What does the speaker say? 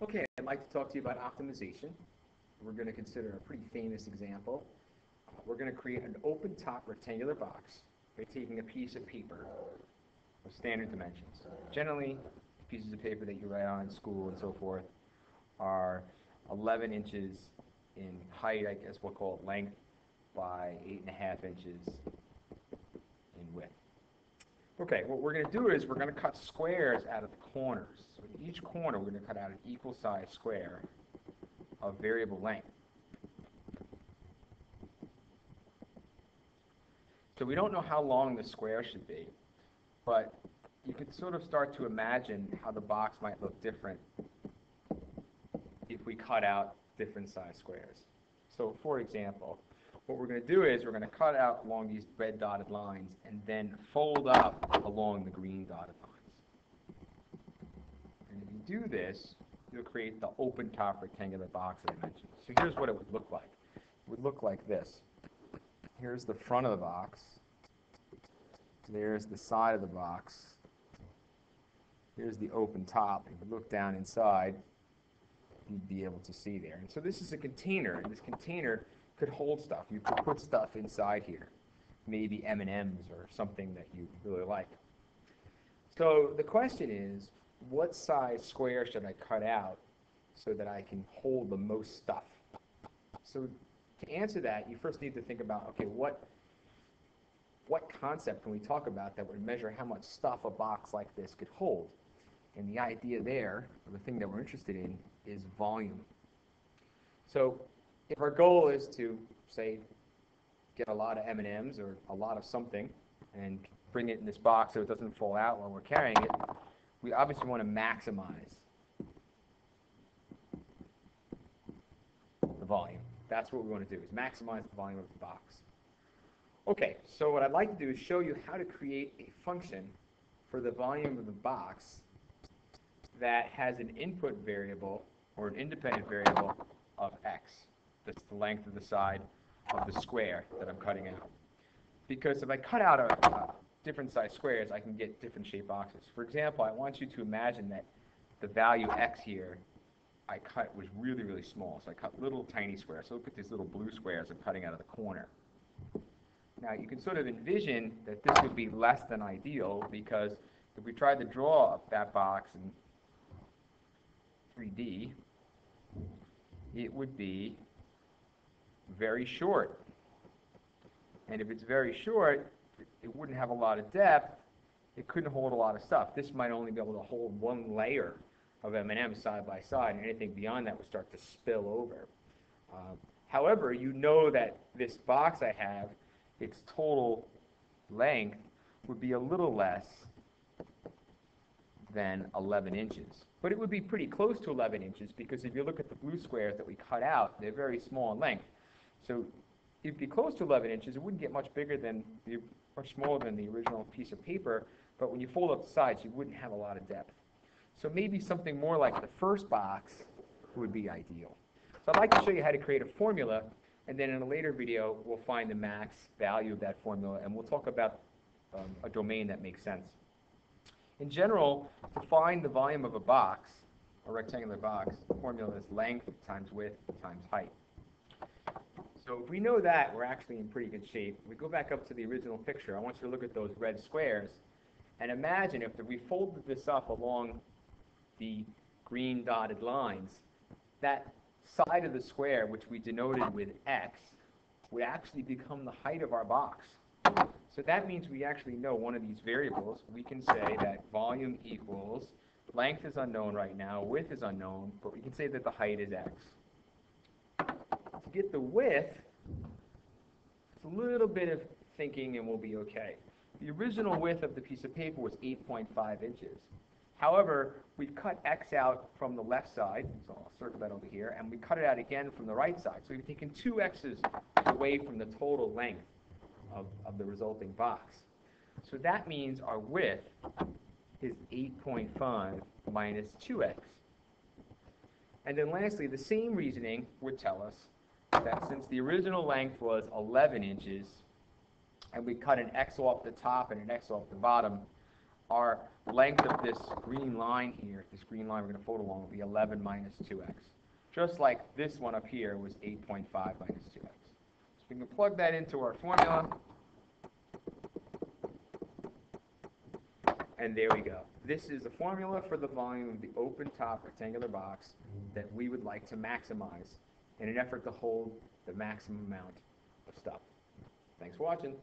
Okay, I'd like to talk to you about optimization. We're going to consider a pretty famous example. We're going to create an open top rectangular box by taking a piece of paper of standard dimensions. Generally, pieces of paper that you write on in school and so forth are 11 inches in height, I guess we'll call it length, by 8.5 inches in width. Okay, what we're going to do is we're going to cut squares out of the corners. So in each corner, we're going to cut out an equal size square of variable length. So we don't know how long the square should be, but you can sort of start to imagine how the box might look different if we cut out different size squares. So for example, what we're going to do is we're going to cut out along these red dotted lines and then fold up along the green dotted lines. And if you do this, you'll create the open top rectangular box that I mentioned. So here's what it would look like. It would look like this. Here's the front of the box. There's the side of the box. Here's the open top. If you look down inside, you'd be able to see there. And so this is a container, and this container could hold stuff. You could put stuff inside here, maybe M&Ms or something that you really like. So the question is, what size square should I cut out so that I can hold the most stuff? So to answer that, you first need to think about, okay, what concept can we talk about that would measure how much stuff a box like this could hold? And the idea there, or the thing that we're interested in, is volume. So if our goal is to, say, get a lot of M&Ms or a lot of something and bring it in this box so it doesn't fall out while we're carrying it, we obviously want to maximize the volume. That's what we want to do, is maximize the volume of the box. Okay, so what I'd like to do is show you how to create a function for the volume of the box that has an input variable or an independent variable of x. That's the length of the side of the square that I'm cutting out. Because if I cut out different size squares, I can get different shaped boxes. For example, I want you to imagine that the value x here I cut was really, really small. So I cut little tiny squares. So look at these little blue squares I'm cutting out of the corner. Now you can sort of envision that this would be less than ideal, because if we tried to draw that box in 3D, it would be very short. And if it's very short, it wouldn't have a lot of depth. It couldn't hold a lot of stuff. This might only be able to hold one layer of M&M side by side, and anything beyond that would start to spill over. However, you know that this box I have, its total length would be a little less than 11 inches. But it would be pretty close to 11 inches, because if you look at the blue squares that we cut out, they're very small in length. So it'd be close to 11 inches. It wouldn't get much bigger than, much smaller than the original piece of paper, but when you fold up the sides, you wouldn't have a lot of depth. So maybe something more like the first box would be ideal. So I'd like to show you how to create a formula, and then in a later video, we'll find the max value of that formula, and we'll talk about a domain that makes sense. In general, to find the volume of a box, a rectangular box, the formula is length times width times height. So if we know that, we're actually in pretty good shape. We go back up to the original picture. I want you to look at those red squares and imagine if we folded this up along the green dotted lines, that side of the square, which we denoted with x, would actually become the height of our box. So that means we actually know one of these variables. We can say that volume equals, length is unknown right now, width is unknown, but we can say that the height is x. To get the width, it's a little bit of thinking and we'll be okay. The original width of the piece of paper was 8.5 inches. However, we've cut x out from the left side, so I'll circle that over here, and we cut it out again from the right side. So we've taken 2 x's away from the total length of the resulting box. So that means our width is 8.5 minus 2x. And then lastly, the same reasoning would tell us that since the original length was 11 inches, and we cut an x off the top and an x off the bottom, our length of this green line here, this green line we're going to fold along, will be 11 minus 2x. Just like this one up here was 8.5 minus 2x. So we can plug that into our formula. And there we go. This is the formula for the volume of the open top rectangular box that we would like to maximize in an effort to hold the maximum amount of stuff. Thanks for watching.